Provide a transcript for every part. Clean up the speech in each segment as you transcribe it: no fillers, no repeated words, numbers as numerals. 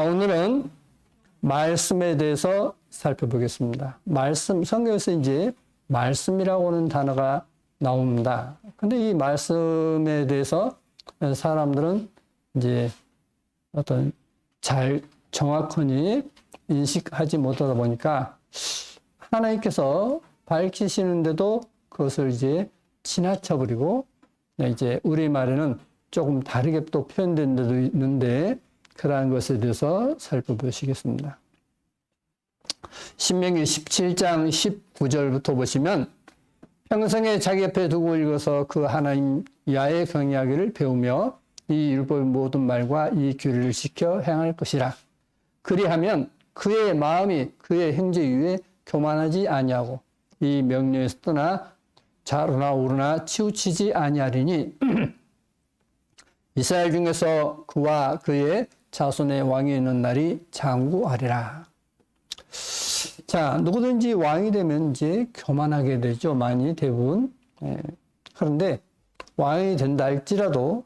오늘은 말씀에 대해서 살펴보겠습니다. 말씀, 성경에서 이제 말씀이라고 하는 단어가 나옵니다. 근데 이 말씀에 대해서 사람들은 이제 어떤 잘 정확하니 인식하지 못하다 보니까 하나님께서 밝히시는데도 그것을 이제 지나쳐버리고 이제 우리말에는 조금 다르게 또 표현된 데도 있는데 그러한 것에 대해서 살펴보시겠습니다. 신명기 17장 19절부터 보시면 평생에 자기 옆에 두고 읽어서 그 하나님 야훼 경외하기를 배우며 이 율법의 모든 말과 이 규례를 지켜 행할 것이라. 그리하면 그의 마음이 그의 행제 위에 교만하지 아니하고 이 명령에서 떠나 좌로나 우로나 치우치지 아니하리니 이스라엘 중에서 그와 그의 자손의 왕이 있는 날이 장구하리라. 자, 누구든지 왕이 되면 이제 교만하게 되죠. 많이 대부분. 그런데 왕이 된다 할지라도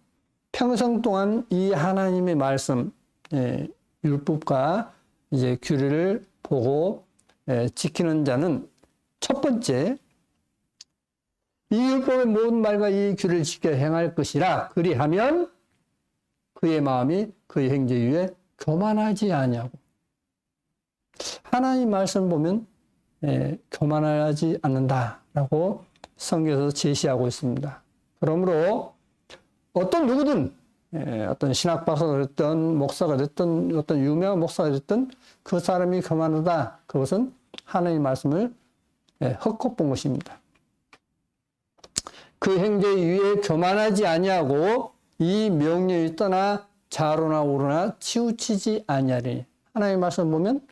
평생 동안 이 하나님의 말씀, 율법과 이제 규례를 보고 지키는 자는 첫 번째, 이 율법의 모든 말과 이 규례를 지켜 행할 것이라. 그리하면 그의 마음이 그의 행제 위에 교만하지 아니하고. 하나님 말씀 보면 교만하지 않는다라고 성경에서 제시하고 있습니다. 그러므로 어떤 누구든 어떤 신학 박사가 됐든 목사가 됐든 어떤 유명한 목사가 됐든 그 사람이 교만하다. 그것은 하나님 말씀을 헛것 본 것입니다. 그 행제 위에 교만하지 아니하고 이 명령이 떠나 좌로나 우로나 치우치지 아니하리니. 하나님 말씀 보면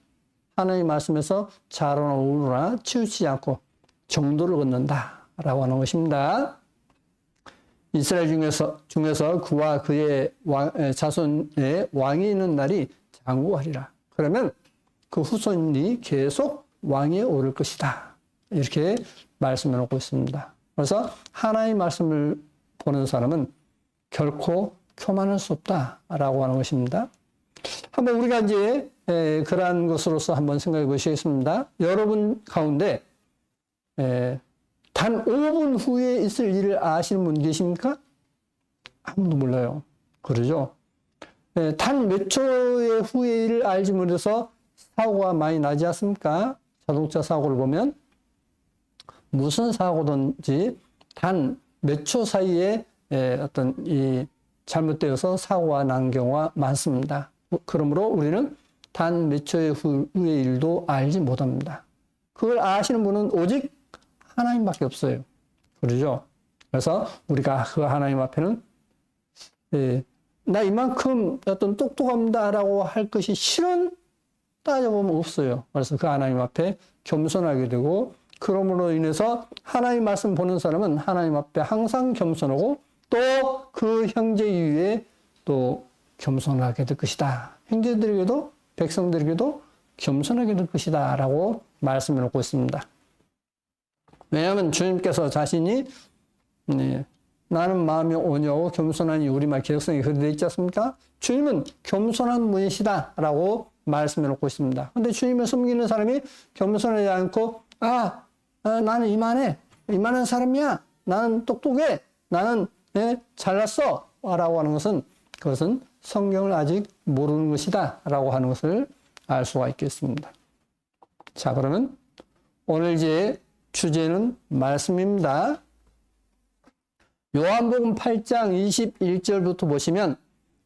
하나님 말씀에서 좌로나 우로나 치우치지 않고 정도를 걷는다라고 하는 것입니다. 이스라엘 중에서 그와 그의 자손의 왕이 있는 날이 장구하리라. 그러면 그 후손이 계속 왕위에 오를 것이다. 이렇게 말씀해 놓고 있습니다. 그래서 하나님 말씀을 보는 사람은 결코 교만할 수 없다라고 하는 것입니다. 한번 우리가 이제 그러한 것으로서 한번 생각해 보시겠습니다. 여러분 가운데 단 5분 후에 있을 일을 아시는 분 계십니까? 아무도 몰라요. 그러죠? 단 몇 초의 후의 일을 알지 못해서 사고가 많이 나지 않습니까? 자동차 사고를 보면 무슨 사고든지 단 몇 초 사이에 어떤 이 잘못되어서 사고가 난 경우가 많습니다. 그러므로 우리는 단 몇 초의 후의 일도 알지 못합니다. 그걸 아시는 분은 오직 하나님밖에 없어요. 그러죠? 그래서 우리가 그 하나님 앞에는 나 이만큼 어떤 똑똑합니다라고 할 것이 실은 따져보면 없어요. 그래서 그 하나님 앞에 겸손하게 되고 그러므로 인해서 하나님 말씀 보는 사람은 하나님 앞에 항상 겸손하고 또 그 형제 위에 또 겸손하게 될 것이다. 형제들에게도 백성들에게도 겸손하게 될 것이다 라고 말씀해 놓고 있습니다. 왜냐하면 주님께서 자신이 나는 마음이 온유하고 겸손하니 우리말 개혁성이 그리 되어 있지 않습니까? 주님은 겸손한 분이시다 라고 말씀해 놓고 있습니다. 그런데 주님을 섬기는 사람이 겸손하지 않고 나는 이만한 사람이야. 나는 똑똑해. 나는 잘났어. 라고 하는 것은 그것은 성경을 아직 모르는 것이다 라고 하는 것을 알 수가 있겠습니다. 자, 그러면 오늘 이제 주제는 말씀입니다. 요한복음 8장 21절부터 보시면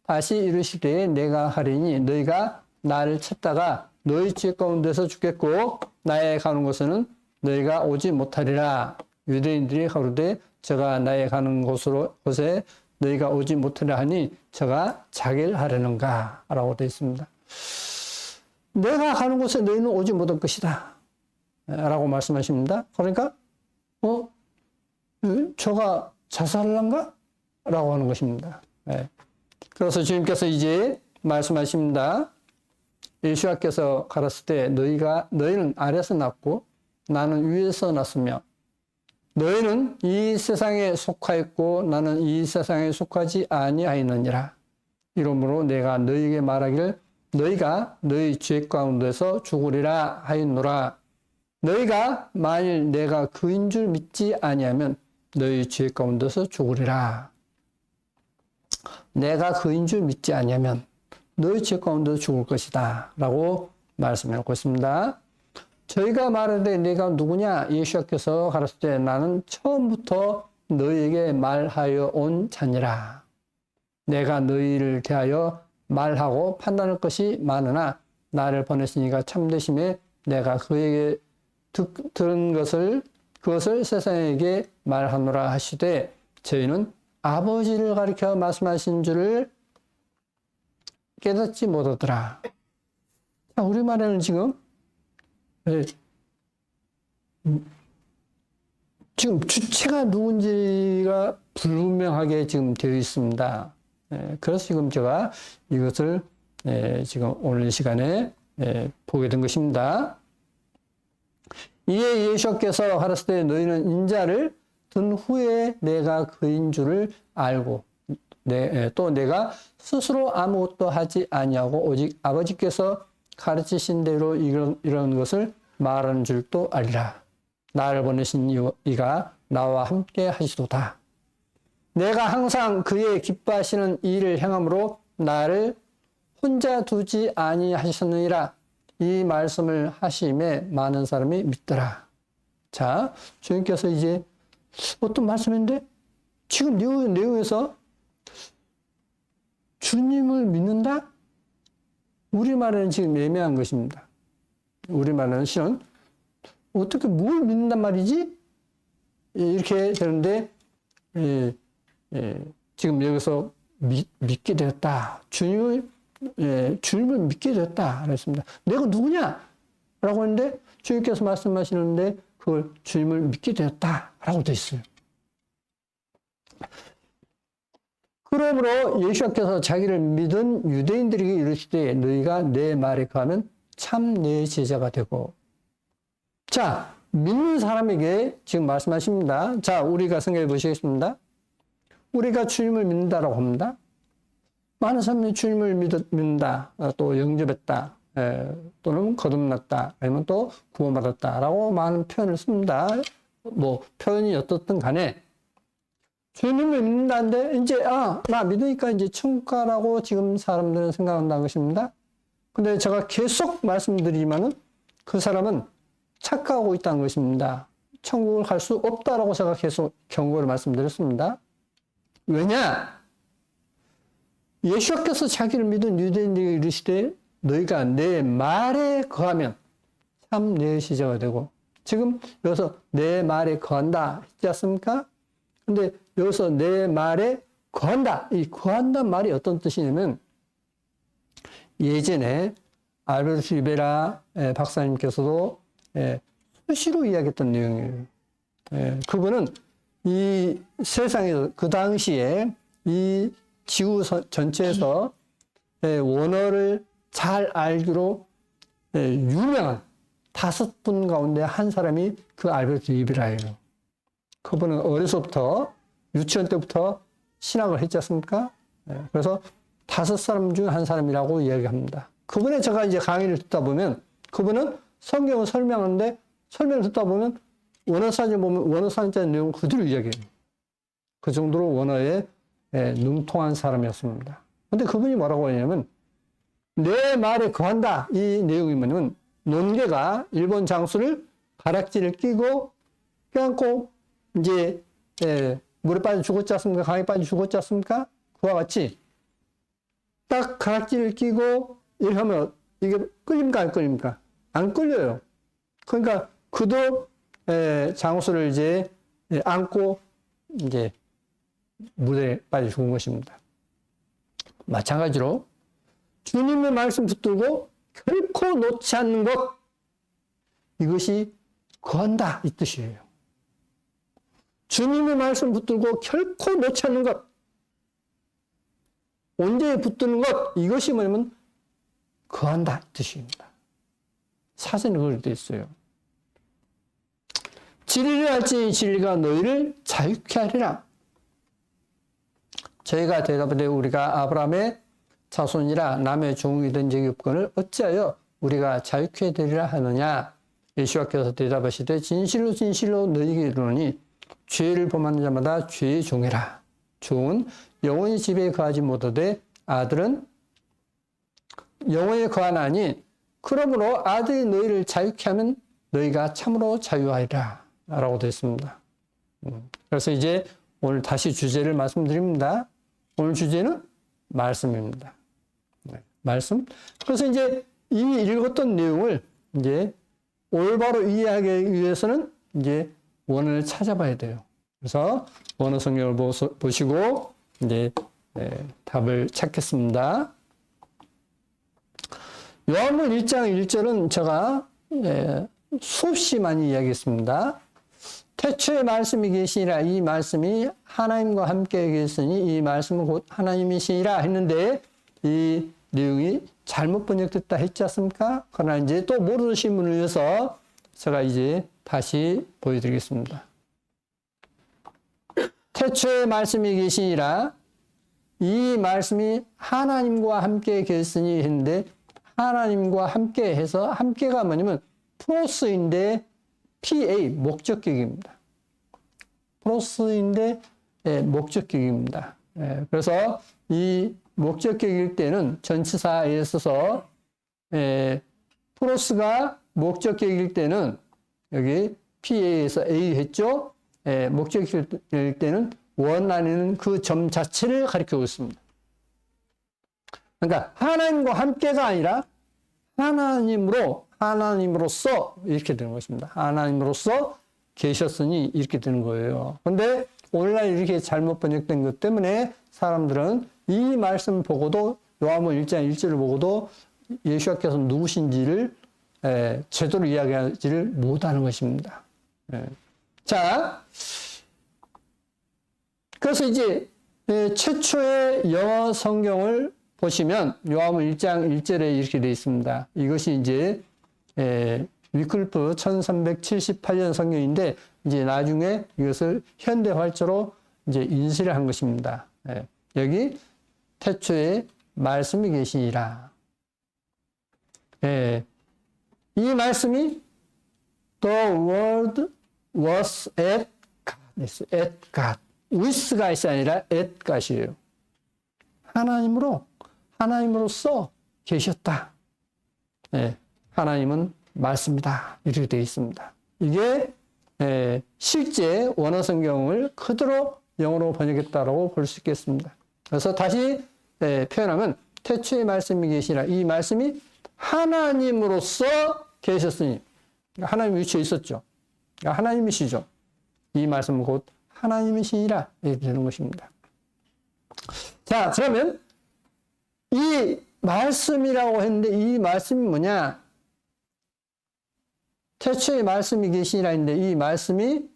다시 이르시되 내가 하리니 너희가 나를 찾다가 너희 죄 가운데서 죽겠고 나의 가는 곳에는 너희가 오지 못하리라. 유대인들이 가로되 저가 나의 가는 곳에 너희가 오지 못하리라 하니 저가 자기를 하려는가 라고 되어 있습니다. 내가 가는 곳에 너희는 오지 못할 것이다 라고 말씀하십니다. 그러니까 저가 자살할란가? 라고 하는 것입니다. 그래서 주님께서 이제 말씀하십니다. 예수와께서 가르칠 때 너희는 아래서 났고 나는 위에서 났으며 너희는 이 세상에 속하였고 나는 이 세상에 속하지 아니하였느니라. 이러므로 내가 너희에게 말하기를 너희가 너희 죄 가운데서 죽으리라 하였노라. 너희가 만일 내가 그인 줄 믿지 아니하면 너희 죄 가운데서 죽으리라. 내가 그인 줄 믿지 아니하면 너희 죄 가운데서 죽을 것이다 라고 말씀하고 있습니다. 저희가 말하되 내가 누구냐? 예수께서 가라사대 나는 처음부터 너희에게 말하여 온 자니라. 내가 너희를 대하여 말하고 판단할 것이 많으나 나를 보내시니가 참되심에 내가 그에게 들은 그것을 세상에게 말하노라 하시되 저희는 아버지를 가리켜 말씀하신 줄을 깨닫지 못하더라. 자, 우리말에는 지금 주체가 누군지가 불분명하게 지금 되어 있습니다. 그래서 지금 제가 이것을 지금 오늘 시간에 보게 된 것입니다. 이에 예수께서 가라사대 너희는 인자를 든 후에 내가 그인 줄을 알고 또 내가 스스로 아무것도 하지 아니하고 오직 아버지께서 가르치신 대로 이런 것을 말하는 줄도 알리라. 나를 보내신 이가 나와 함께 하시도다. 내가 항상 그의 기뻐하시는 일을 행함으로 나를 혼자 두지 아니하셨느니라. 이 말씀을 하심에 많은 사람이 믿더라. 자, 주님께서 이제 어떤 말씀인데 지금 내용에서 주님을 믿는다? 우리말에는 지금 애매한 것입니다. 우리말에는 실은 어떻게 뭘 믿는단 말이지? 이렇게 되는데 지금 여기서 믿게 되었다. 주님을 믿게 되었다. 그랬습니다. 내가 누구냐? 라고 했는데 주님께서 말씀하시는데 그걸 주님을 믿게 되었다. 라고 되어 있어요. 그러므로 예수께서 자기를 믿은 유대인들에게 이르시되 너희가 내 말에 거하면 참 내 제자가 되고. 자, 믿는 사람에게 지금 말씀하십니다. 자, 우리가 생각해 보시겠습니다. 우리가 주님을 믿는다라고 합니다. 많은 사람이 주님을 믿는다, 또 영접했다, 또는 거듭났다, 아니면 또 구원받았다라고 많은 표현을 씁니다. 뭐 표현이 어떻든 간에 주님을 믿는다는데 이제 나 믿으니까 이제 천국 가라고 지금 사람들은 생각한다는 것입니다. 근데 제가 계속 말씀드리지만은 그 사람은 착각하고 있다는 것입니다. 천국을 갈 수 없다라고 제가 계속 경고를 말씀드렸습니다. 왜냐? 예수께서 자기를 믿은 유대인들에게 이르시되 너희가 내 말에 거하면 참 내 제자가 되고. 지금 여기서 내 말에 거한다 했지 않습니까? 근데 여기서 내 말에 거한다. 이 거한다는 말이 어떤 뜻이냐면 예전에 알베르트 리베라 박사님께서도 수시로 이야기했던 내용이에요. 그분은 이 세상에서 그 당시에 이 지구 전체에서 원어를 잘 알기로 유명한 5분 가운데 한 사람이 그 알베르트 리베라예요. 그분은 어려서부터 유치원 때부터 신학을 했지 않습니까? 그래서 5사람 중 한 사람이라고 이야기합니다. 그분의 제가 이제 강의를 듣다 보면 그분은 성경을 설명하는데 설명을 듣다 보면 원어사전에 보면 원어사전의 내용 그대로 이야기해요. 그 정도로 원어에 능통한 사람이었습니다. 근데 그분이 뭐라고 하냐면 내 말에 거한다. 이 내용이 뭐냐면 논개가 일본 장수를 가락지를 끼고 껴안고 이제 물에 빠져 죽었지 않습니까? 강에 빠져 죽었지 않습니까? 그와 같이 딱 가락지를 끼고 이렇게 하면 이게 끌립니까? 안 끌립니까? 안 끌려요. 그러니까 그도 장수를 이제 안고 이제 물에 빠져 죽은 것입니다. 마찬가지로 주님의 말씀 붙들고 결코 놓지 않는 것, 이것이 거한다 이 뜻이에요. 주님의 말씀 붙들고 결코 놓지 않는 것, 온전히 붙드는 것, 이것이 뭐냐면 거한다 이 뜻입니다. 사전에 그걸 되어 있어요. 진리를 알지 진리가 너희를 자유케 하리라. 저희가 대답하되 우리가 아브라함의 자손이라 남의 종이 된 적이 없거늘 어찌하여 우리가 자유케 되리라 하느냐. 예수께서 대답하시되 진실로 진실로 너희에게 이르노니 죄를 범하는 자마다 죄의 종이라. 종은 영원히 집에 거하지 못하되 아들은 영원히 거하나니 그러므로 아들이 너희를 자유케 하면 너희가 참으로 자유하리라 라고 되어 있습니다. 그래서 이제 오늘 다시 주제를 말씀드립니다. 오늘 주제는 말씀입니다. 말씀. 그래서 이제 이미 읽었던 내용을 이제 올바로 이해하기 위해서는 이제 원어를 찾아봐야 돼요. 그래서 원어 성경을 보시고 이제 답을 찾겠습니다. 요한복음 1장 1절은 제가 수없이 많이 이야기했습니다. 태초에 말씀이 계시니라. 이 말씀이 하나님과 함께 계시니 이 말씀은 곧 하나님이시니라 했는데 이 내용이 잘못 번역됐다 했지 않습니까? 그러나 이제 또 모르신 분을 위해서 제가 이제 다시 보여드리겠습니다. 태초에 말씀이 계시니라. 이 말씀이 하나님과 함께 계시니 했는데 하나님과 함께 해서 함께가 뭐냐면 프로스인데 PA 목적격입니다. 프로스인데 목적격입니다. 그래서 이 목적격일 때는 전치사에 있어서 프로스가 목적격일 때는 여기 PA에서 A 했죠. 목적격일 때는 원 안에는 그 점 자체를 가리키고 있습니다. 그러니까 하나님과 함께가 아니라 하나님으로서 이렇게 되는 것입니다. 하나님으로서 계셨으니 이렇게 되는 거예요. 그런데 오늘날 이렇게 잘못 번역된 것 때문에 사람들은 이 말씀 보고도 요한복음 1장 1절을 보고도 예수께서 누구신지를 제대로 이야기하지를 못하는 것입니다. 자, 그래서 이제 최초의 영어 성경을 보시면 요한복음 1장 1절에 이렇게 되어 있습니다. 이것이 이제 위클프 1378년 성경인데 이제 나중에 이것을 현대 활자로 이제 인쇄를 한 것입니다. 여기 태초에 말씀이 계시니라. 이 말씀이 The Word was at God. with God이 아니라 at God이에요. 하나님으로서 계셨다. 하나님은 말씀이다. 이렇게 되어 있습니다. 이게 실제 원어 성경을 그대로 영어로 번역했다고 볼 수 있겠습니다. 그래서 다시 표현하면 태초에 말씀이 계시라. 이 말씀이 하나님으로서 계셨으니 하나님 위치에 있었죠. 하나님이시죠. 이 말씀은 곧 하나님이시니라 이렇게 되는 것입니다. 자, 그러면 이 말씀이라고 했는데 이 말씀이 뭐냐? 태초에 말씀이 계시니라 했는데 이 말씀이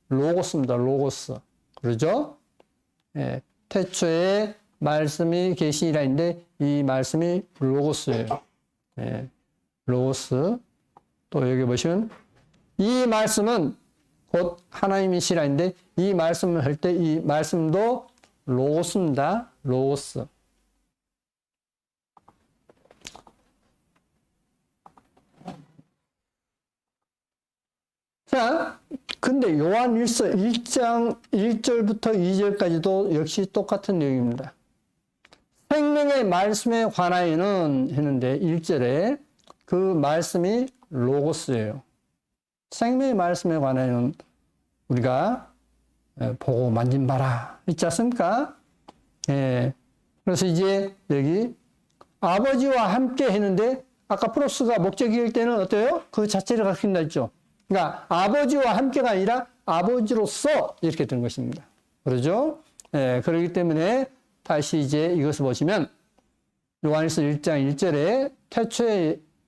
로고스입니다. 로고스. 그러죠? 태초에 말씀이 계시니라 했는데 이 말씀이 로고스예요. 로고스. 또 여기 보시면 이 말씀은 곧 하나님이시라 했는데 이 말씀을 할 때 이 말씀도 로고스입니다. 로고스. 자, 근데 요한일서 1장 1절부터 2절까지도 역시 똑같은 내용입니다. 생명의 말씀에 관하여는 했는데 1절에 그 말씀이 로고스예요. 생명의 말씀에 관하여는 우리가 보고 만진 바라 있지 않습니까? 그래서 이제 여기 아버지와 함께 했는데 아까 프로스가 목적일 때는 어때요? 그 자체를 가리킨다 했죠. 그러니까 아버지와 함께가 아니라 아버지로서 이렇게 되는 것입니다. 그러죠? 그렇기 때문에 다시 이제 이것을 보시면 요한일서 1장 1절에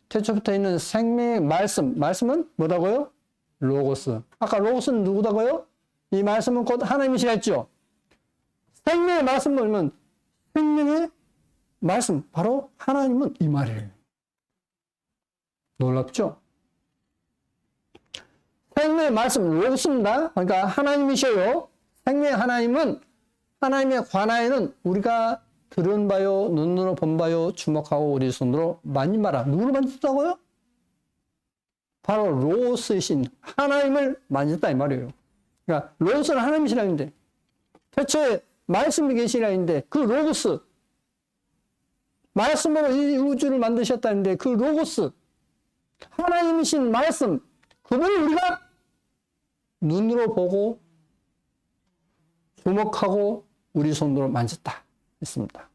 태초부터 있는 생명의 말씀은 뭐라고요? 로고스. 아까 로고스는 누구다고요? 이 말씀은 곧 하나님이시라 했죠. 생명의 말씀은 뭐냐면 생명의 말씀, 바로 하나님은 이 말이에요. 놀랍죠? 생명의 말씀, 로고스입니다. 그러니까 하나님이셔요. 생명의 하나님은, 하나님에 관하여는 우리가 들은 바요, 눈으로 본 바요, 주목하고 우리 손으로 만지마라. 누구를 만졌다고요? 바로 로고스이신 하나님을 만졌다 이 말이에요. 그러니까 로고스는 하나님이시라는데, 태초에 말씀이 계시라는데 그 로고스, 말씀으로 이 우주를 만드셨다는데 그 로고스, 하나님이신 말씀, 그분을 우리가 눈으로 보고 주목하고 우리 손으로 만졌다 했습니다.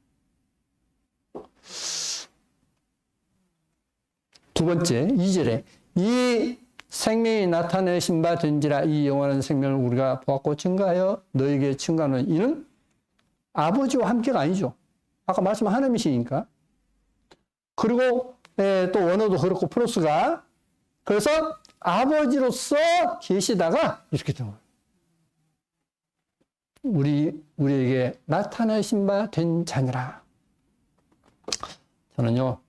두 번째, 2절에 이 생명이 나타내신 바 된지라 이 영원한 생명을 우리가 보았고 증거하여 너에게 증거하는 이는 아버지와 함께가 아니죠. 아까 말씀한 하나님이시니까. 그리고 또 원어도 그렇고 플러스가 그래서 아버지로서 계시다가 이렇게 된 거예요. 우리에게 나타내신 바 된 자니라. 저는요,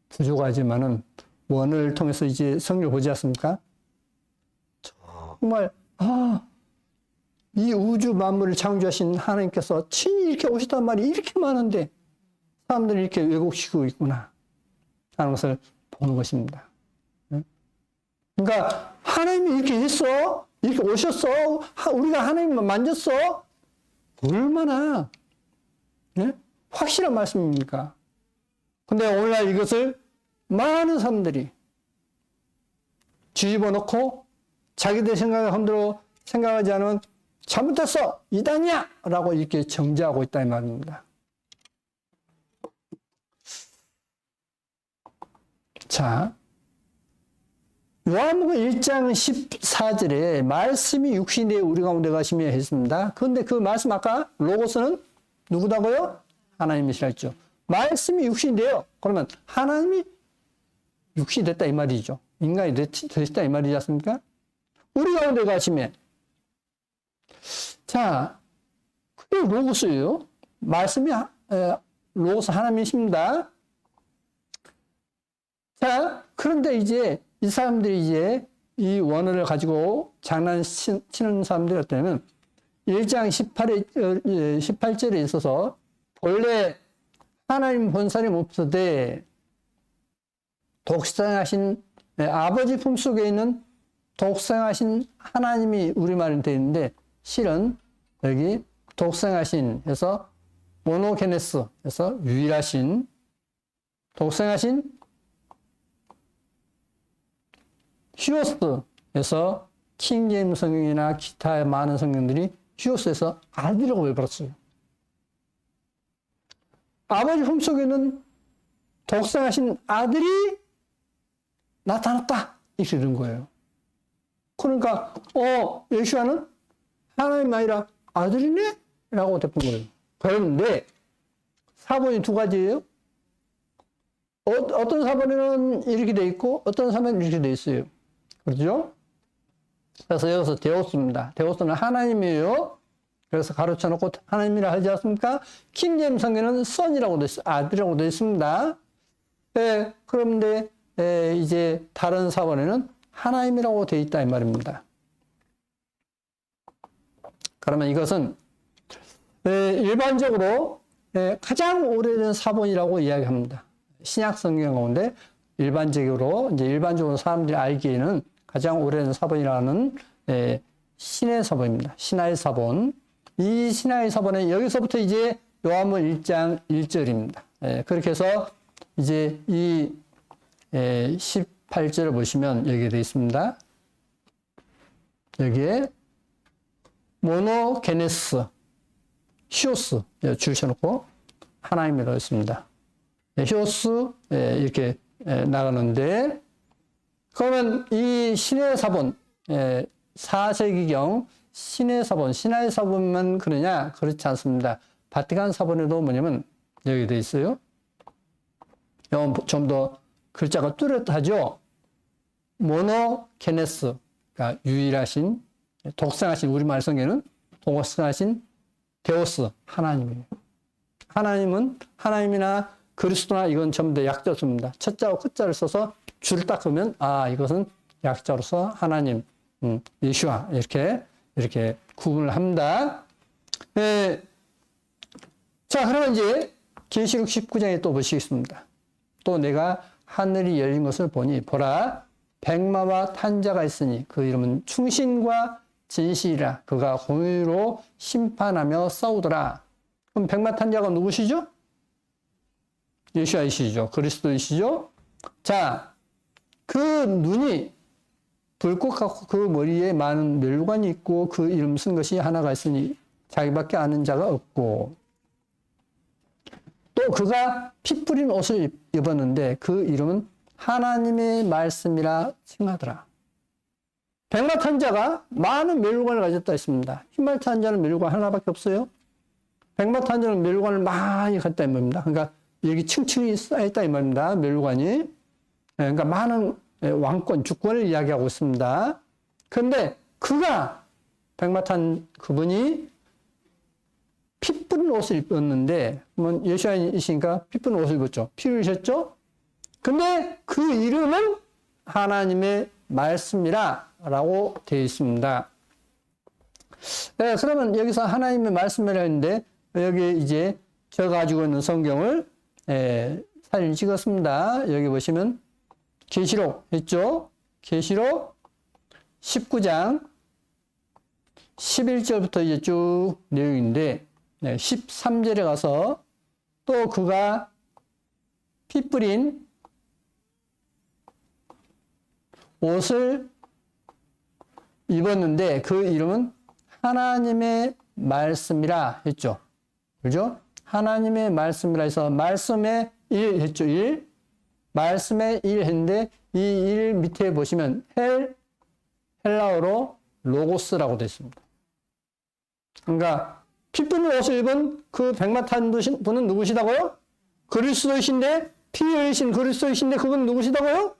부족하지만은 원을 통해서 이제 성경을 보지 않습니까? 정말, 이 우주 만물을 창조하신 하나님께서 친히 이렇게 오셨단 말이 이렇게 많은데 사람들이 이렇게 왜곡시키고 있구나 하는 것을 보는 것입니다. 그러니까 하나님이 이렇게 했어, 이렇게 오셨어, 우리가 하나님만 만졌어, 얼마나 확실한 말씀입니까? 근데 오늘날 이것을 많은 사람들이 뒤집어 놓고 자기들 생각을 흔들어 생각하지 않으면 잘못했어, 이단이야 라고 이렇게 정죄하고 있다 이 말입니다. 자, 요한복음 1장 14절에 말씀이 육신이 되어 우리 가운데 가시며 했습니다. 그런데 그 말씀 아까 로고스는 누구다고요? 하나님이시라 했죠. 말씀이 육신이 되어 그러면 하나님이 육신이 됐다 이 말이죠. 인간이 되셨다 이 말이지 않습니까? 우리 가운데 가시며. 자, 그게 로고스예요. 말씀이 로고스 하나님이십니다. 자, 그런데 이제 이 사람들이 이제 이 원어를 가지고 장난치는 사람들이 어떠냐면 1장 18절에 있어서 본래 하나님 본사님 없어되 독생하신 아버지 품속에 있는 독생하신 하나님이 우리말은 되어 있는데 실은 여기 독생하신 해서 모노게네스 해서 유일하신 독생하신 휴오스에서 킹제임스 성경이나 기타 많은 성경들이 휴오스에서 아들이라고 외버렸어요. 아버지 품속에는 독생하신 아들이 나타났다 이렇게 된 거예요. 그러니까 예수와는 하나님 아니라 아들이네? 라고 됐던 거예요. 그런데 사본이 두 가지예요. 어떤 사본에는 이렇게 돼 있고 어떤 사본에는 이렇게 돼 있어요. 그렇죠? 그래서 여기서 데오스입니다. 데오스는 하나님이에요. 그래서 가로쳐 놓고 하나님이라 하지 않습니까? 킹제임스 성경은 son이라고 돼 있어요. 아들이라고 돼 있습니다. 그런데 이제 다른 사본에는 하나님이라고 돼 있다 이 말입니다. 그러면 이것은 일반적으로 가장 오래된 사본이라고 이야기합니다. 신약 성경 가운데 일반적으로 사람들이 알기에는 가장 오래된 사본이라는 신의 사본입니다. 신하의 사본. 이 신하의 사본은 여기서부터 이제 요한복음 1장 1절입니다. 그렇게 해서 이제 이 18절을 보시면 여기에 되어 있습니다. 여기에 모노게네스, 히오스 줄여놓고 하나님이라고 했습니다. 히오스 이렇게 나가는데 그러면 이 신의 사본 4세기경 신의 사본, 신하의 사본만 그러냐? 그렇지 않습니다. 바티칸 사본에도 뭐냐면 여기 돼 있어요. 좀 더 글자가 뚜렷하죠. 모노게네스, 그러니까 유일하신, 독생하신, 우리말 성경은 독생하신 데오스, 하나님이에요. 하나님은 하나님이나 그리스도나 이건 전부 다 약자수입니다. 첫자와 끝자를 써서 줄을 딱 그으면 이것은 약자로서 하나님, 예수와 이렇게 구분을 합니다. 자, 그러면 이제 계시록 19장에 또 보시겠습니다. 또 내가 하늘이 열린 것을 보니 보라 백마와 탄자가 있으니 그 이름은 충신과 진실이라. 그가 공의로 심판하며 싸우더라. 그럼 백마 탄자가 누구시죠? 예수이시죠. 그리스도이시죠. 자, 그 눈이 불꽃 같고 그 머리에 많은 멸관이 있고 그 이름 쓴 것이 하나가 있으니 자기밖에 아는 자가 없고, 또 그가 피 뿌린 옷을 입었는데 그 이름은 하나님의 말씀이라 칭하더라. 백마탄자가 많은 멸관을 가졌다 했습니다. 흰말탄자는 멸관 하나밖에 없어요. 백마탄자는 멸관을 많이 갖다 이 말입니다. 그러니까 여기 층층이 쌓였다 이 말입니다. 멸관이. 그러니까 많은 왕권, 주권을 이야기하고 있습니다. 그런데 그가 백마탄 그분이 피 뿌린 옷을 입었는데, 예수님이시니까 피 뿌린 옷을 입었죠. 피 흘리셨죠? 근데 그 이름은 하나님의 말씀이라 라고 되어 있습니다. 네, 그러면 여기서 하나님의 말씀이라 했는데, 여기 이제 저 가지고 있는 성경을 사진 찍었습니다. 여기 보시면 계시록 했죠? 계시록 19장 11절부터 이제 쭉 내용인데, 13절에 가서 또 그가 피 뿌린 옷을 입었는데 그 이름은 하나님의 말씀이라 했죠. 그죠? 하나님의 말씀이라 해서 말씀의 일 했죠. 일. 말씀의 일 했는데 이 일 밑에 보시면 헬라어로 로고스라고 되어 있습니다. 그러니까 피 뿌린 옷을 입은 그 백마탄 분은 누구시다고요? 그리스도이신데, 피 흘리신 그리스도이신데 그분 누구시다고요?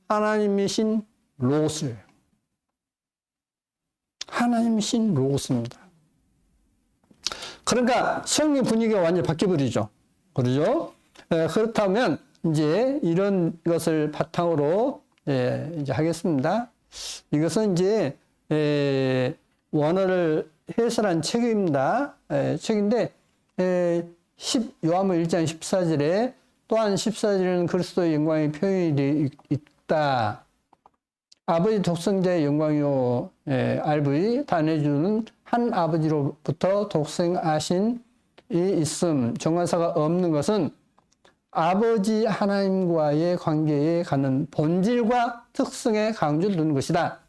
하나님이신 로고스. 하나님이신 로고스입니다. 그러니까 성경 분위기가 완전히 바뀌어버리죠. 그러죠? 그렇다면 이제 이런 것을 바탕으로 이제 하겠습니다. 이것은 이제 원어를 해설한 책입니다. 책인데 요한복음 1장 14절에 또한 14절에는 그리스도의 영광이 표현이 되어 있다. 아버지 독생자의 영광이요 RV 단해주는 한 아버지로부터 독생하신이 있음. 정관사가 없는 것은 아버지 하나님과의 관계에 갖는 본질과 특성에 강조를 두는 것이다.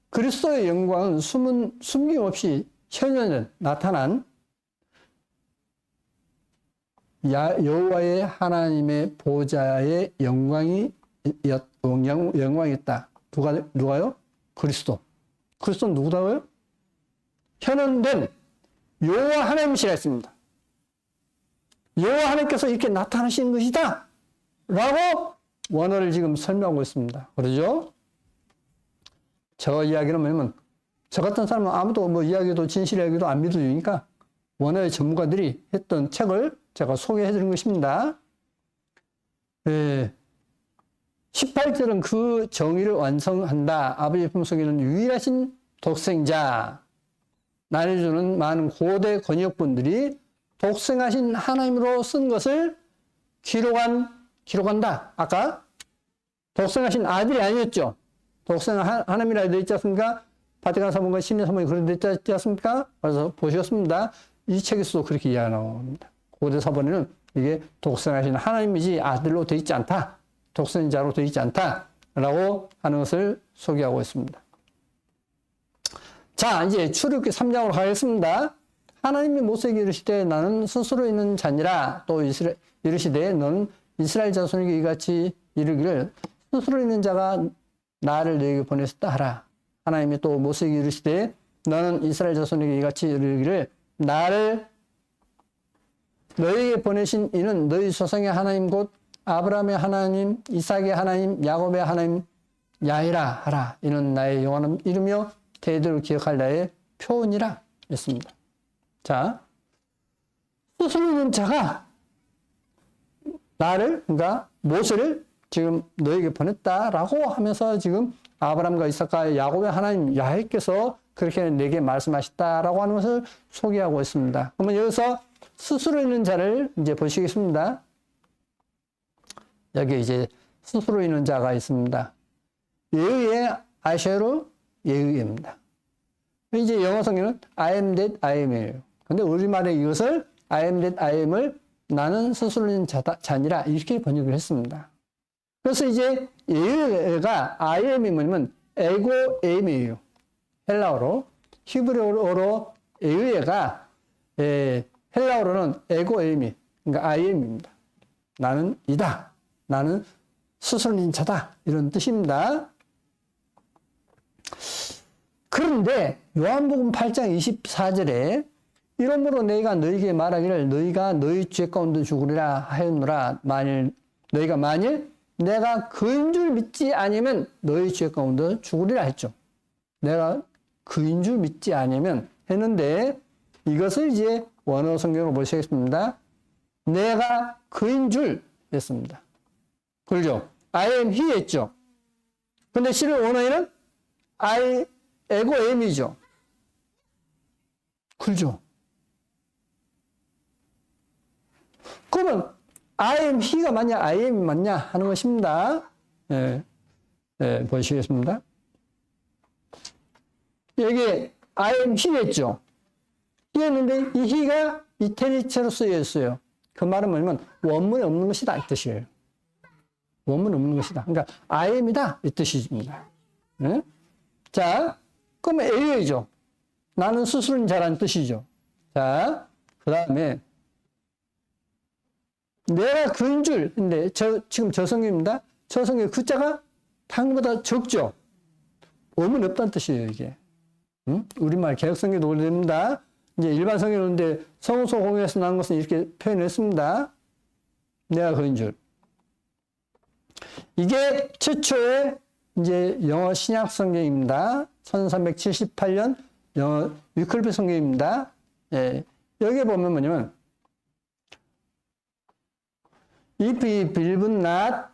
그리스도의 영광은 숨김없이 천년 나타난 여호와의 하나님의 보좌의 영광이었다. 누가요? 그리스도. 그리스도는 누구다고요? 현현된 여호와 하나님이시라 했습니다. 여호와 하나님께서 이렇게 나타나시는 것이다 라고 원어를 지금 설명하고 있습니다. 그러죠? 저 이야기는 뭐냐면, 저 같은 사람은 아무도 뭐 이야기도 진실 이야기도 안 믿어주니까 원어의 전문가들이 했던 책을 제가 소개해 드린 것입니다. 18절은 그 정의를 완성한다. 아버지 품속에는 유일하신 독생자, 나눠주는 많은 고대 권역분들이 독생하신 하나님으로 쓴 것을 기록한다. 아까 독생하신 아들이 아니었죠. 독생한 하나님이라 되어 있지 않습니까? 바티칸 사본과 심리 사본이 그런 데 있지 않습니까? 그래서 보셨습니다. 이 책에서도 그렇게 이야기합니다. 고대 사본에는 이게 독생하신 하나님이지 아들로 되어 있지 않다. 독생자로 되어 있지 않다. 라고 하는 것을 소개하고 있습니다. 자, 이제 출애굽기 3장으로 가겠습니다. 하나님이 모세에게 이르시되 나는 스스로 있는 자니라. 또 이르시되 너는 이스라엘 자손에게 이같이 이르기를 스스로 있는 자가 나를 너에게 보냈다 하라. 하나님이 또 모세에게 이르시되 너는 이스라엘 자손에게 이같이 이르기를 나를 너에게 보내신 이는 너희 조상의 하나님 곧 아브라함의 하나님, 이삭의 하나님, 야곱의 하나님 야히라 하라. 이는 나의 영원한 이름이요 대대로 기억할 나의 표언이라 했습니다. 자, 스스로 있는 자가 나를, 그러니까 모세를 지금 너에게 보냈다라고 하면서 지금 아브라함과 이삭과 야곱의 하나님 야훼께서 그렇게 내게 말씀하셨다라고 하는 것을 소개하고 있습니다. 그러면 여기서 스스로 있는 자를 이제 보시겠습니다. 여기 이제 스스로 있는 자가 있습니다. 예의의 아쉐로 예의입니다. 이제 영어 성경은 I am that I am이에요. 근데 우리말에 이것을 I am that I am을 나는 스스로 있는 자니라 이렇게 번역을 했습니다. 그래서 이제 예의가 I am이 뭐냐면 에고 에임이에요. 헬라어로. 히브리어로 예의가 헬라어로는 에고 에임이 그러니까 I am입니다. 나는 이다. 나는 스스로 있는 자다. 이런 뜻입니다. 그런데 요한복음 8장 24절에 이러므로 내가 너희에게 말하기를 너희가 너희 죄 가운데 죽으리라 하였노라. 너희가 만일 내가 그인 줄 믿지 아니면 너희 죄 가운데 죽으리라 했죠. 내가 그인 줄 믿지 아니면 했는데 이것을 이제 원어 성경으로 보시겠습니다. 내가 그인 줄 했습니다. 그렇죠? I am he 했죠. 근데 실은 원어에는 I 에고 am이죠. 그렇죠? 그러면 I am he가 맞냐, I am이 맞냐 하는 것입니다. 보시겠습니다. 여기 I am he 했죠. he 했는데 이 he가 이태리체로 쓰여 있어요. 그 말은 뭐냐면 원문에 없는 것이다 이 뜻이에요. 원문에 없는 것이다. 그러니까 I am이다 이 뜻입니다. 네? 자, 그러면 AO이죠. 나는 스스로는 자라는 뜻이죠. 자, 그 다음에 내가 그인 줄, 근데 지금 저 성경입니다. 저 성경 그자가 한국보다 적죠. 원문이 없다는 뜻이에요, 이게. 우리말 개혁성경도 올려됩니다. 이제 일반 성경인데 성서 공유에서 나온 것은 이렇게 표현했습니다. 내가 그인 줄. 이게 최초의 이제 영어 신약 성경입니다. 1378년 영어 위클피 성경입니다. 예, 여기 보면 뭐냐면 If he believe not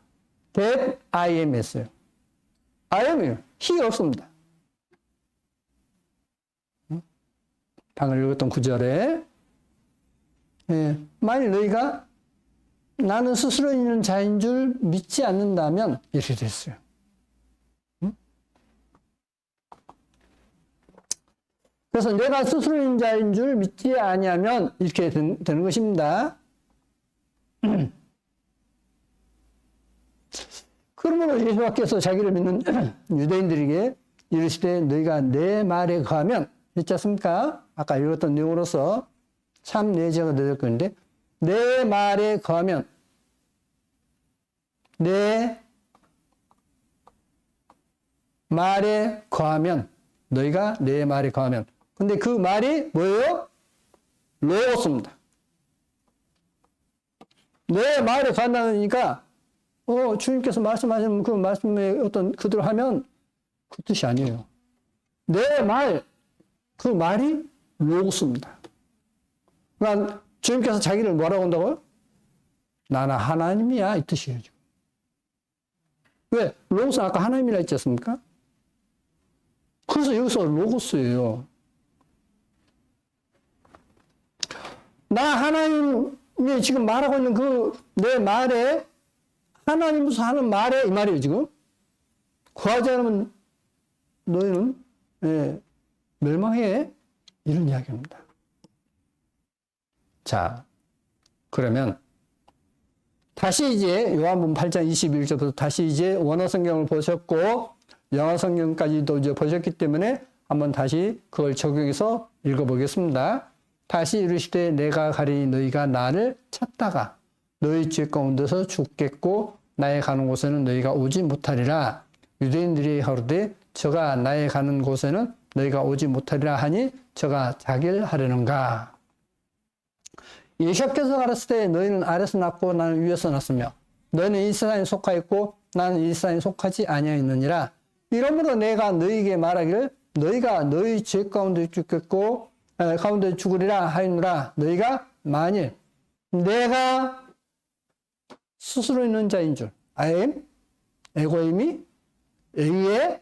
that I am 했어요. I am이에요. he가 없습니다. 방금 읽었던 구절에 만일 너희가 나는 스스로 있는 자인 줄 믿지 않는다면 이렇게 됐어요. 그래서 내가 스스로 있는 자인 줄 믿지 아니하면 이렇게 되는 것입니다. 그러므로 예수께서 자기를 믿는 유대인들에게 이르시되 너희가 내 말에 거하면 있지 않습니까? 아까 읽었던 내용으로서 참 내 제가 될 건데 내 말에 거하면 내 말에 거하면 너희가 내 말에 거하면 근데 그 말이 뭐예요? 로고스입니다. 내 말에 거한다니까 주님께서 말씀하시는 그 말씀에 어떤 그대로 하면 그 뜻이 아니에요. 내 말, 그 말이 로고스입니다. 그러니까 주님께서 자기를 뭐라고 한다고요? 나는 하나님이야 이 뜻이에요. 지금. 왜? 로고스는 아까 하나님이라 했지 않습니까? 그래서 여기서 로고스예요. 나 하나님이 지금 말하고 있는 그 내 말에 하나님으로서 하는 말에 이 말이에요 지금. 구하지 않으면 너희는 멸망해 이런 이야기입니다. 자, 그러면 다시 이제 요한복음 8장 21절부터 다시 이제 원어 성경을 보셨고 영어 성경까지도 이제 보셨기 때문에 한번 다시 그걸 적용해서 읽어보겠습니다. 다시 이르시되 내가 가리니 너희가 나를 찾다가 너희 죄 가운데서 죽겠고 나의 가는 곳에는 너희가 오지 못하리라. 유대인들이 하루되 저가 나의 가는 곳에는 너희가 오지 못하리라 하니 저가 자기를 하려는가. 예수께서 가르칠 때 너희는 아래서 났고 나는 위에서 났으며 너희는 이 세상에 속하였고 나는 이 세상에 속하지 아니하였느니라. 이러므로 내가 너희에게 말하기를 너희가 너희 죄 가운데 죽겠고 가운데 죽으리라 하였노라. 너희가 만일 내가 스스로 있는 자인 줄 I am 에고임이 에이에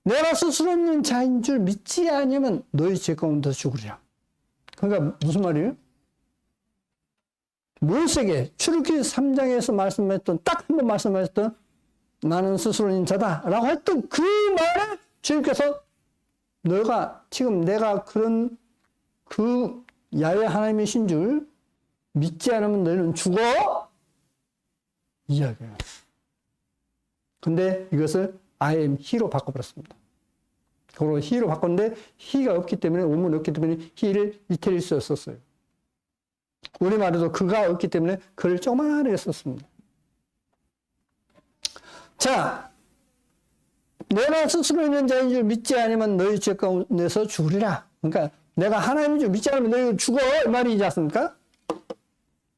내가 스스로 있는 자인 줄 믿지 아니하면 너희 죄 가운데 죽으리라. 그러니까 무슨 말이에요? 모세에게 출애굽기 3장에서 말씀했던 딱 한 번 말씀하셨던 나는 스스로 인자다라고 했던 그 말을 주님께서 너가 지금 내가 그런 그 야훼 하나님이신 줄 믿지 않으면 너희는 죽어 이야기해요. 근데 이것을 I am he로 바꿔버렸습니다. 그걸 he로 바꿨는데 he가 없기 때문에 원문이 없기 때문에 he를 이태리 썼어요. 우리말에도 그가 없기 때문에 그를 조그만하게 썼습니다. 자, 내가 스스로 있는 자인 줄 믿지 않으면 너희 죄 가운데서 죽으리라. 그러니까 내가 하나님인 줄 믿지 않으면 너희 죽어 이 말이지 않습니까?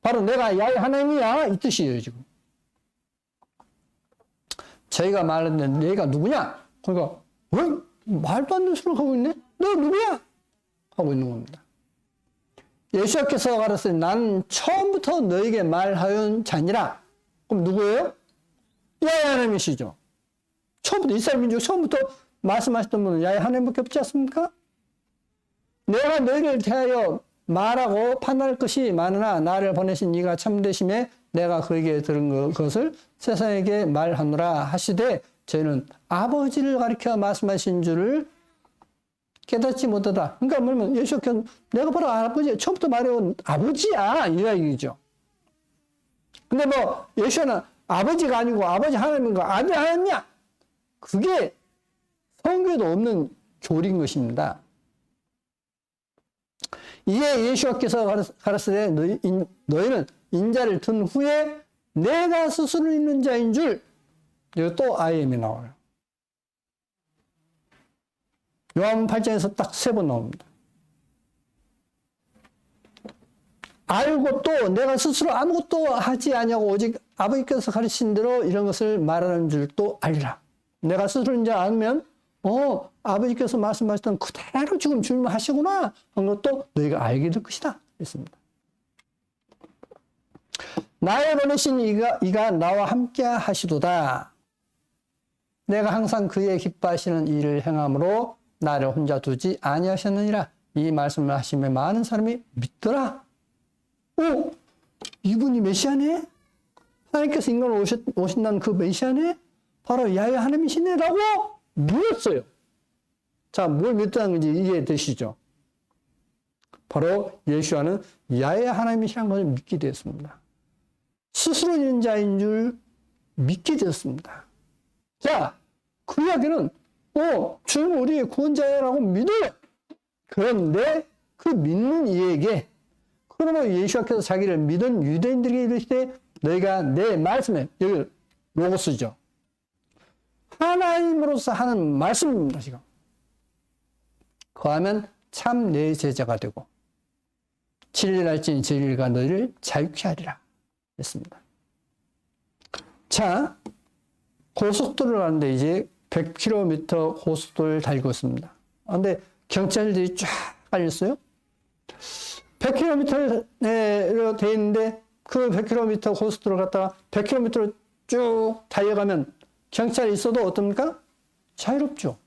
바로 내가 야훼 하나님이야 이 뜻이에요 지금. 저희가 말했는데 너희가 누구냐? 그러니까 왜 말도 안 되는 소리를 하고 있네? 너 누구야? 하고 있는 겁니다. 예수께서 가르치되 나는 처음부터 너에게 말하였 자니라. 그럼 누구예요? 야훼 하나님이시죠. 처음부터 이스라엘 민족 처음부터 말씀하셨던 분은 야훼 하나님밖에 없지 않습니까? 내가 너희를 대하여 말하고 판단할 것이 많으나 나를 보내신 이가 참되심에 내가 그에게 들은 것을 세상에게 말하노라 하시되 저희는 아버지를 가리켜 말씀하신 줄을 깨닫지 못하다. 그러니까 뭐냐면 예수께서 내가 바로 아버지 처음부터 말해온 아버지야 이 이야기죠. 근데 뭐 예수는 아버지가 아니고 아버지 하나님인가 아들 하나님이야. 그게 성경에도 없는 교리인 것입니다. 이에 예수께서 가르치되 너희는 인자를 든 후에 내가 스스로 있는 자인 줄 여기 또 I am이 나와요. 요한복음 8장에서 딱 3번 나옵니다. 알고 또 내가 스스로 아무것도 하지 아니하고 오직 아버지께서 가르친 대로 이런 것을 말하는 줄 또 알리라. 내가 스스로 이제 알면 아버지께서 말씀하셨던 그대로 지금 주님 하시구나 한 것도 너희가 알게 될 것이다 했습니다. 나를 보내신 이가 나와 함께 하시도다. 내가 항상 그의 기뻐하시는 일을 행함으로 나를 혼자 두지 아니하셨느니라. 이 말씀을 하시며 많은 사람이 믿더라. 이분이 메시아네? 하나님께서 인간으로 오신다는 그 메시아네? 바로 야훼 하나님이시네라고 믿었어요. 자, 뭘 믿었다는 건지 이해되시죠? 바로 예수와는 야훼 하나님이시라는 것을 믿게 되었습니다. 스스로 있는 자인 줄 믿게 되었습니다. 자, 그 이야기는 주님 우리의 구원자라고 믿어요. 그런데 그 믿는 이에게 그러면 예수께서 자기를 믿은 유대인들에게 이르시되 너희가 내 말씀에 여기 로고스죠. 하나님으로서 하는 말씀입니다. 지금. 그하면 참 내 제자가 되고 진리랄지니 진리가 너희를 자유케 하리라 했습니다. 자, 고속도로를 가는데 이제 100km 고속도로를 달리고 있습니다. 그런데 경찰들이 쫙 깔렸어요. 100km로 되어 있는데 그 100km 고속도로를 갔다가 100km를 쭉 달려가면 경찰이 있어도 어떻습니까? 자유롭죠.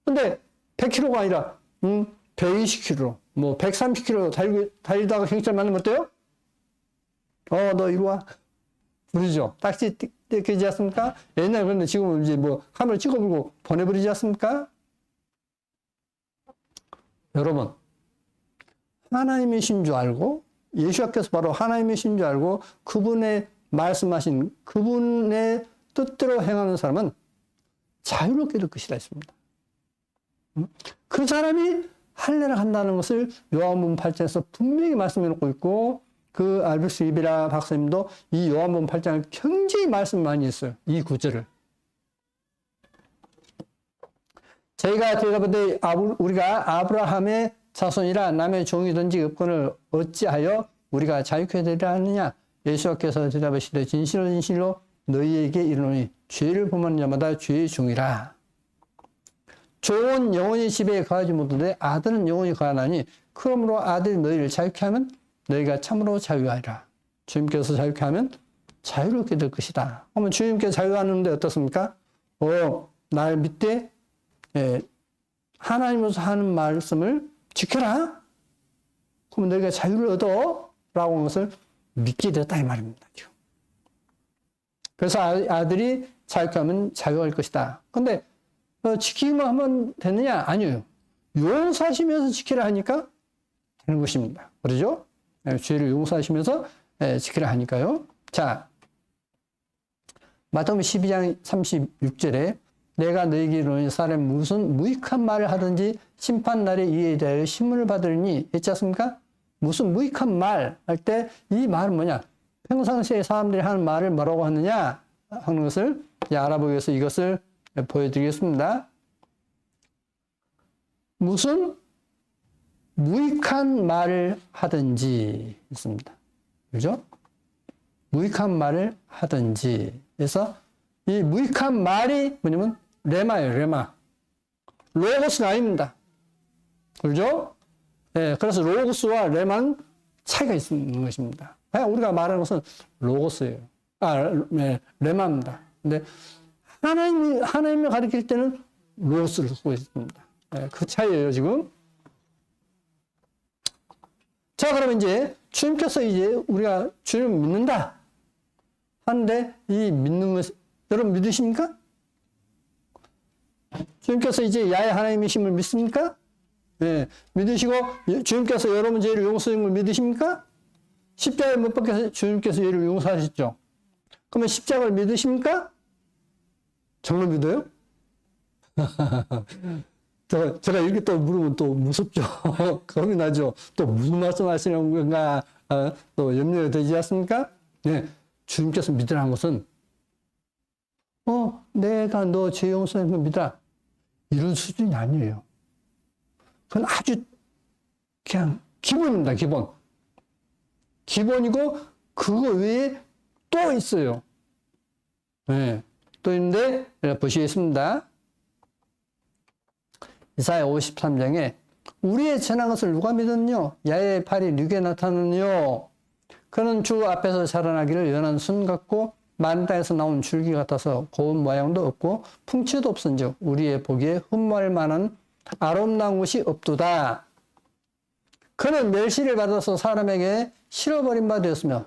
근데 100km가 아니라 120km, 뭐 130km 달리다가 경찰 만나면 어때요? 너 이리 와. 부르죠. 딱지 떼기지 않습니까? 옛날에 그런데 지금은 이제 뭐 카메라 찍어보고 보내버리지 않습니까? 여러분, 하나님이신 줄 알고 예수께서 바로 하나님이신 줄 알고 그분의 말씀하신 그분의 뜻대로 행하는 사람은 자유롭게 될 것이라 했습니다. 그 사람이 할례를 한다는 것을 요한복음 8장에서 분명히 말씀해 놓고 있고 그 알베스 이베라 박사님도 이 요한복음 8장을 굉장히 말씀 많이 했어요. 이 구절을. 저희가 대답할 때 우리가 아브라함의 자손이라 남의 종이든지 업권을 어찌하여 우리가 자유케 되려 하느냐. 예수께서 대답하시되 진실로 진실로 너희에게 이르노니 죄를 범하는 자마다 죄의 종이라. 종은 영원히 집에 거하지 못하되 아들은 영원히 거하나니 그러므로 아들이 너희를 자유케 하면 너희가 참으로 자유하리라. 주님께서 자유케 하면 자유롭게 될 것이다. 그러면 주님께서 자유하는데 어떻습니까? 날 믿되 하나님으로서 하는 말씀을 지켜라. 그러면 너희가 자유를 얻어 라고 하는 것을 믿게 되었다 이 말입니다. 지금. 그래서 아들이 자유하면 자유할 것이다. 근데 지키기만 하면 되느냐? 아니요. 용서하시면서 지키라 하니까 되는 것입니다. 그러죠? 죄를 용서하시면서 지키라 하니까요. 자, 마태복음 12장 36절에 내가 너희에게 이르노니 사람이 무슨 무익한 말을 하든지 심판날에 이에 대하여 심문을 받으리니 했지 않습니까? 무슨 무익한 말 할 때 이 말은 뭐냐? 평상시에 사람들이 하는 말을 뭐라고 하느냐 하는 것을 알아보기 위해서 이것을 보여드리겠습니다. 무슨 무익한 말을 하든지 있습니다. 그죠? 무익한 말을 하든지. 그래서 이 무익한 말이 뭐냐면 레마예요, 레마. 로고스가 아닙니다. 그죠? 예, 그래서 로고스와 레마는 차이가 있는 것입니다. 우리가 말하는 것은 로고스예요. 레마입니다. 근데 하나님을 가리킬 때는 로고스를 쓰고 있습니다. 예, 그 차이예요, 지금. 자, 그러면 이제 주님께서 이제 우리가 주님을 믿는다 하는데 이 믿는 것 여러분 믿으십니까? 주님께서 이제 야훼 하나님이심을 믿습니까? 네, 믿으시고 주님께서 여러분 죄를 용서하신 걸 믿으십니까? 십자가에 못 박혀서 주님께서 죄를 용서하셨죠. 그러면 십자가를 믿으십니까? 정말 믿어요? 제가 이렇게 또 물으면 또 무섭죠. 겁이 나죠. 또 무슨 말씀 하시는 건가 또 염려가 되지 않습니까? 네, 주님께서 믿으라는 것은 내가 너 죄 용서하는 걸 믿어라. 이런 수준이 아니에요. 그건 아주 그냥 기본입니다. 기본. 기본이고 그거 외에 또 있어요. 네, 또 있는데 보시겠습니다. 이사야 53장에 우리의 전한 것을 누가 믿었뇨? 야훼의 팔이 누게 나타나느뇨? 그는 주 앞에서 자라나기를 연한 순 같고 마른 땅에서 나온 줄기 같아서 고운 모양도 없고 풍치도 없은즉 우리의 보기에 흠모할 만한 아름다운 것이 없도다. 그는 멸시를 받아서 사람에게 실어버린 바 되었으며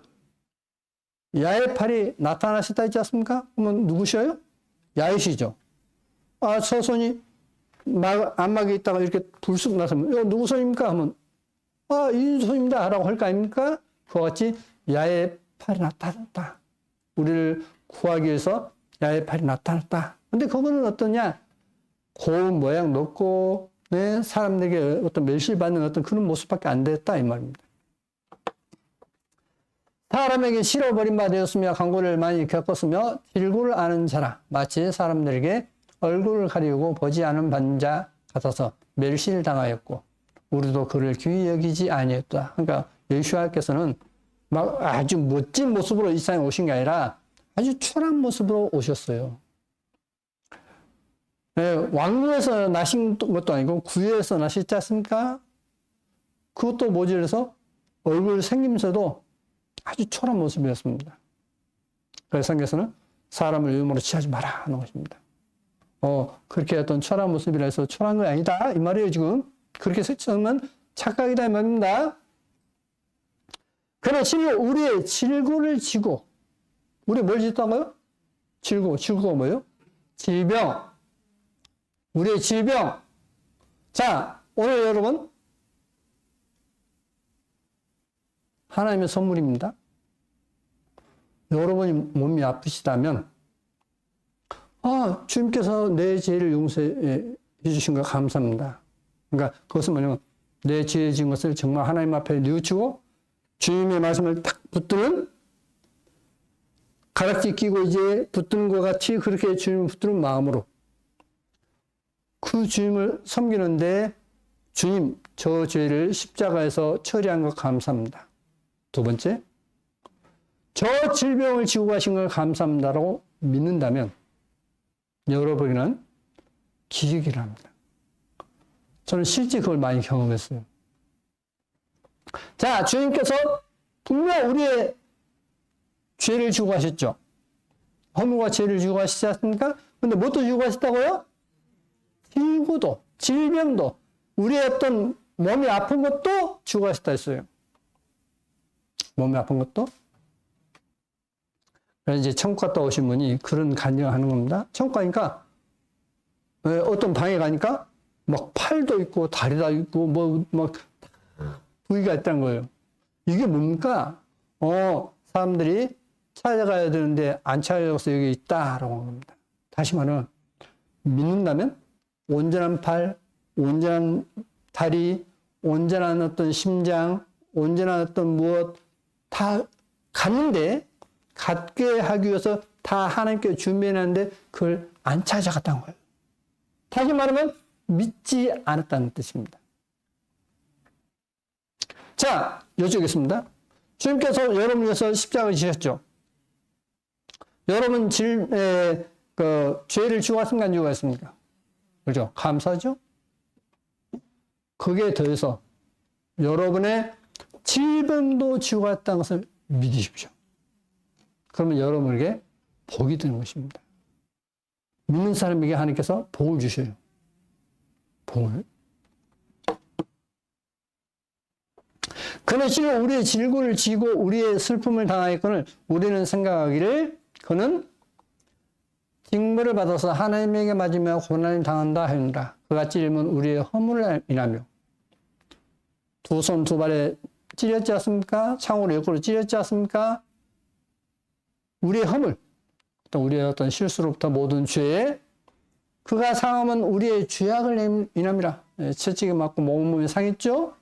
야훼의 팔이 나타나셨다 했지 않습니까? 그러면 누구셔요? 야훼시죠. 저 손이 안막에 있다가 이렇게 불쑥 나서면 이거 누구 손입니까? 하면 이 손입니다 라고 할 거 아닙니까? 그와 같이 야훼의 팔이 나타났다. 우리를 구하기 위해서 야훼의 팔이 나타났다. 근데 그거는 어떠냐? 고운 모양도 없고 사람들에게 어떤 멸시받는 어떤 그런 모습밖에 안 됐다 이 말입니다. 사람에게 실어버린 바 되었으며 강고를 많이 겪었으며 질고를 아는 자라 마치 사람들에게 얼굴을 가리우고 보지 않은 반자 같아서 멸시를 당하였고 우리도 그를 귀히 여기지 아니했다. 그러니까 예수님께서는 막 아주 멋진 모습으로 이 세상에 오신 게 아니라 아주 초라한 모습으로 오셨어요. 네, 왕궁에서 나신 것도 아니고 구유에서 나셨지 않습니까? 그것도 모자라서 얼굴 생김새도 아주 초라한 모습이었습니다. 그래서 성경에서는 사람을 유물로 취하지 마라 하는 것입니다. 그렇게 어떤 초라한 모습이라 해서 초라한 건 아니다 이 말이에요. 지금 그렇게 설정하면 착각이다 이 말입니다. 그래 우리의 질고를 지고 우리 뭘 짓다고요? 질고가 뭐예요? 질병. 우리의 질병. 자, 오늘 여러분 하나님의 선물입니다. 여러분이 몸이 아프시다면 주님께서 내 죄를 용서해 주신 거 감사합니다. 그러니까 그것은 뭐냐면 내 죄 지은 것을 정말 하나님 앞에 뉘우치고 주님의 말씀을 딱 붙드는 가락지 끼고 이제 붙드는 것 같이 그렇게 주님을 붙드는 마음으로 그 주님을 섬기는데 주님 저 죄를 십자가에서 처리한 것 감사합니다. 두 번째 저 질병을 지고 가신 걸 감사합니다라고 믿는다면 여러분에게는 기적이라 합니다. 저는 실제 그걸 많이 경험했어요. 자, 주님께서 분명 우리의 죄를 지고 가셨죠. 허물과 죄를 지고 가시지 않습니까? 근데 뭣도 지고 가셨다고요? 질고도, 질병도, 우리의 어떤 몸이 아픈 것도 지고 가셨다 했어요. 몸이 아픈 것도. 그래서 이제 천국 갔다 오신 분이 그런 간증을 하는 겁니다. 천국 가니까, 어떤 방에 가니까, 막 팔도 있고, 다리도 있고, 막, 부위가 있다는 거예요. 이게 뭡니까? 사람들이 찾아가야 되는데 안 찾아가서 여기 있다라고 하는 겁니다. 다시 말하면, 믿는다면, 온전한 팔, 온전한 다리, 온전한 어떤 심장, 온전한 어떤 무엇, 다 갔는데, 갖게 하기 위해서 다 하나님께 준비해놨는데, 그걸 안 찾아갔다는 거예요. 다시 말하면, 믿지 않았다는 뜻입니다. 자, 여쭙겠습니다. 주님께서 여러분을 위해서 십자가를 지셨죠. 여러분 죄를 지고 갔습니까? 안 지고 갔습니까? 그렇죠? 감사하죠? 거기에 더해서 여러분의 질병도 지고 갔다는 것을 믿으십시오. 그러면 여러분에게 복이 되는 것입니다. 믿는 사람에게 하나님께서 복을 주셔요. 복을. 그는 지금 우리의 질고를 지고 우리의 슬픔을 당하였거늘 우리는 생각하기를 그는 징벌을 받아서 하나님에게 맞으며 고난을 당한다 하였느라. 그가 찔림은 우리의 허물을 인하며 두 손 두 발에 찔렸지 않습니까? 창으로 옆으로 찔렸지 않습니까? 우리의 허물, 우리의 어떤 실수로부터 모든 죄에 그가 상함은 우리의 죄악을 인함이라. 채찍에 맞고 몸이 상했죠?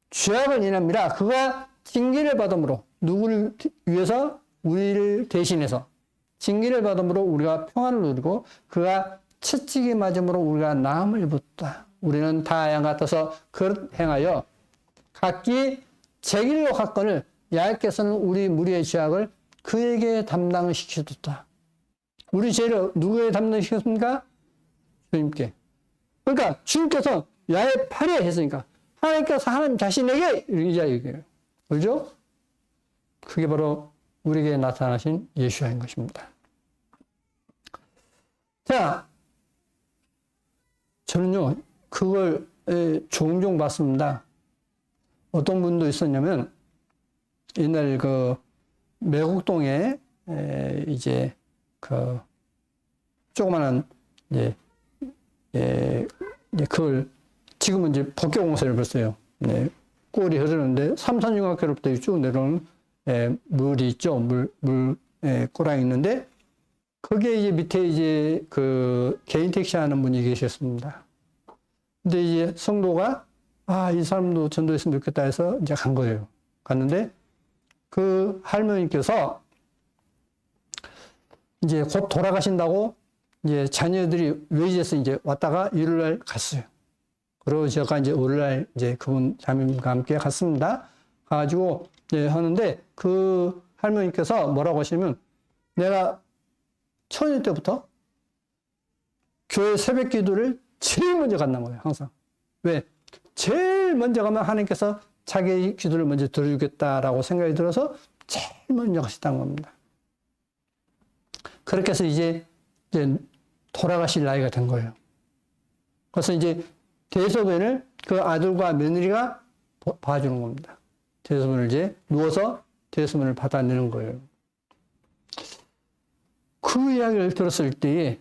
죄악을 인함이라. 그가 징계를 받음으로 누구를 위해서? 우리를 대신해서 징계를 받음으로 우리가 평안을 누리고 그가 채찍에 맞음으로 우리가 나음을 입었다. 우리는 다 양 같아서 그릇 행하여 각기 제 길로 갔거늘 야훼께서는 우리 무리의 죄악을 그에게 담당을 시켜줬다. 우리 죄를 누구에게 담당시켰습니까? 주님께. 그러니까 주님께서 야훼 팔에 했으니까 하나님께서 하나님 자신에게 이자 얘기해요. 그죠? 그게 바로 우리에게 나타나신 예수야인 것입니다. 자, 저는요, 그걸 종종 봤습니다. 어떤 분도 있었냐면, 옛날 매곡동에 이제 조그마한 그걸 지금은 이제 법계공사를 벌써요. 네, 꼴이 흐르는데 삼산중학교로부터 쭉 내려오는 물이 있죠. 꼬랑이 있는데 거기에 이제 밑에 이제 개인 택시 하는 분이 계셨습니다. 근데 이제 성도가 이 사람도 전도했으면 좋겠다 해서 이제 간 거예요. 갔는데 그 할머니께서 이제 곧 돌아가신다고 이제 자녀들이 외지에서 이제 왔다가 일요일날 갔어요. 그리고 제가 이제 월요일날 이제 그분 자매님과 함께 갔습니다. 가가지고 하는데 그 할머니께서 뭐라고 하시냐면 내가 초년 때부터 교회 새벽 기도를 제일 먼저 간다는 거예요. 항상. 왜? 제일 먼저 가면 하나님께서 자기 기도를 먼저 들어주겠다라고 생각이 들어서 제일 먼저 가셨다는 겁니다. 그렇게 해서 이제 돌아가실 나이가 된 거예요. 그래서 이제 대소변을 그 아들과 며느리가 봐주는 겁니다. 대소변을 이제 누워서 대소변을 받아내는 거예요. 그 이야기를 들었을 때에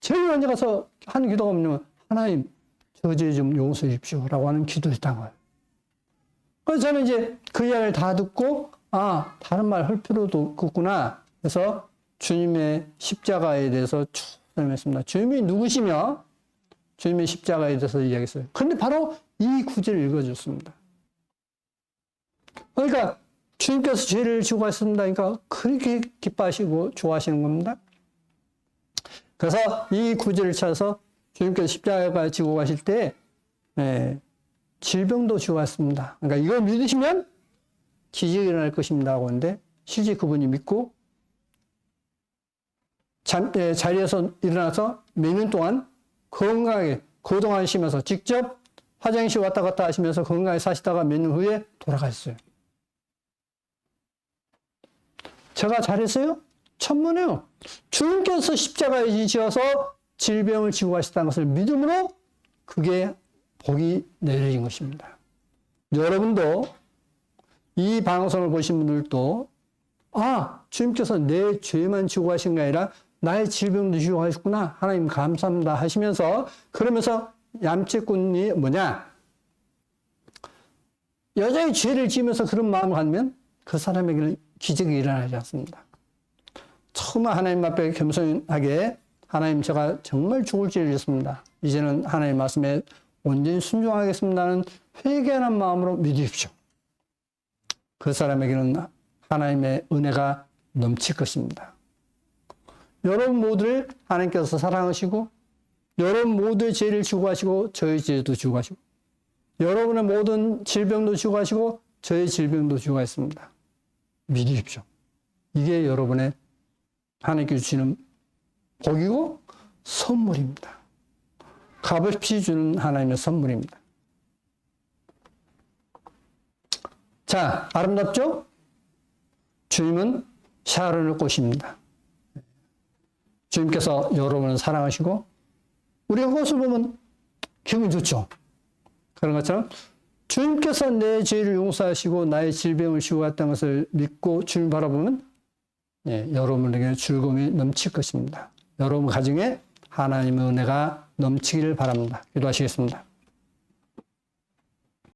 제일 먼저 가서 한 기도가 뭐냐면 하나님 저 죄 좀 용서해 주십시오라고 하는 기도했던 거예요. 그래서 저는 이제 그 이야기를 다 듣고 다른 말 할 필요도 없구나. 그래서 주님의 십자가에 대해서 쭉 설명했습니다. 주님이 누구시며 주님의 십자가에 대해서 이야기했어요. 그런데 바로 이 구절을 읽어줬습니다. 그러니까 주님께서 죄를 지고 가셨습니다니까 그렇게 기뻐하시고 좋아하시는 겁니다. 그래서 이 구절을 찾아서 주님께서 십자가 지고 가실 때 질병도 지고 갔습니다. 그러니까 이걸 믿으시면 기적이 일어날 것입니다 하고 하는데 실제 그분이 믿고 자리에서 일어나서 몇 년 동안 건강하게 거동하시면서 직접 화장실 왔다 갔다 하시면서 건강하게 사시다가 몇 년 후에 돌아가셨어요. 제가 잘했어요? 천만에요. 주님께서 십자가에 지셔서 질병을 지고 가셨다는 것을 믿음으로 그게 복이 내려진 것입니다. 여러분도 이 방송을 보신 분들도 주님께서 내 죄만 지고 가신 게 아니라 나의 질병도 지고 가셨구나. 하나님 감사합니다 하시면서 그러면서 얌체꾼이 뭐냐? 여전히 죄를 지으면서 그런 마음을 갖으면 그 사람에게는 기적이 일어나지 않습니다. 처음 하나님 앞에 겸손하게 하나님 제가 정말 죽을 죄를 졌습니다. 이제는 하나님 말씀에 온전히 순종하겠습니다는 회개하는 마음으로 믿으십시오. 그 사람에게는 하나님의 은혜가 넘칠 것입니다. 여러분 모두를 하나님께서 사랑하시고 여러분 모두의 죄를 지고 가시고 저의 죄도 지고 가시고 여러분의 모든 질병도 지고 가시고 저의 질병도 지고 가셨습니다. 믿으십시오. 이게 여러분의 하나님께 주시는 복이고 선물입니다. 값없이 주는 하나님의 선물입니다. 자, 아름답죠? 주님은 샤론의 꽃입니다. 주님께서 여러분을 사랑하시고 우리가 그것을 보면 기분 좋죠. 그런 것처럼 주님께서 내 죄를 용서하시고 나의 질병을 지고 갔다는 것을 믿고 주님 바라보면 여러분에게 즐거움이 넘칠 것입니다. 여러분 가정에 하나님의 은혜가 넘치기를 바랍니다. 기도하시겠습니다.